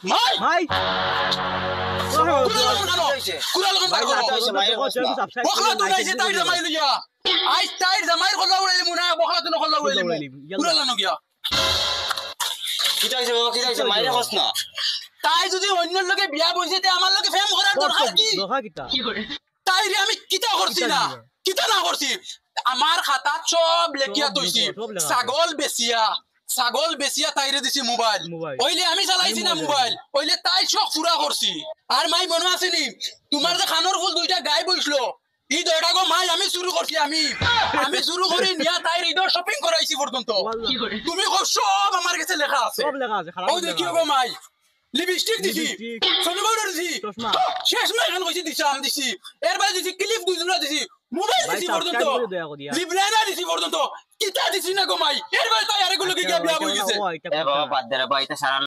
মাই ভাই কুড়াল ভাই বখলা তো নাইছে তাই জামাই লইয়া আই তাই জামাইর কথা উড়াইলি মুনা বখলা তো নখলা উড়াইলি কুড়াল না গিয়া কিটা হইছে বাবা কিটা হইছে মাইরে কস না তাই যদি অন্যর লগে বিয়া বইছে তে আমার লগে ফেম করার দরকার কি দোহা কিটা তাই রে আমি কিতা করছি না কিতা না করছি আমার খাতা সব লেখিয়া তৈছি ছাগল বেচিয়া তাইরে দিছি মোবাইল ওইলে আমি চালাইছি না মোবাইল ওইলে তাই শখ পুরা করছি আর মাই মনে আছে নি তোমার যে খানোর ফুল দুইটা গায়ে বইছিল ই দয়টা গো মাই আমি শুরু করছি আমি শুরু করি নিয়া তাইর ঈদের শপিং করাইছি পর্যন্ত তুমি সব আমার কাছে লেখা আছে সব লেখা আছে খারাপ ও দেখিও গো মাই লিপস্টিক দিছি সোনা পাউডার দিছি শেষ মাই খান কইছি দিছি আম দিছি এরবার দিছি ক্লিপ দুইজোড়া দিছি মোবাইল দিছি পর্যন্ত লিপ লাইনার দিছি পর্যন্ত কিতা দিছি না গো মাই এরবার তাই আরেকগুলো কি বিয়া বই গেছে এ বাবা বাদ দে রে ভাই এটা সারা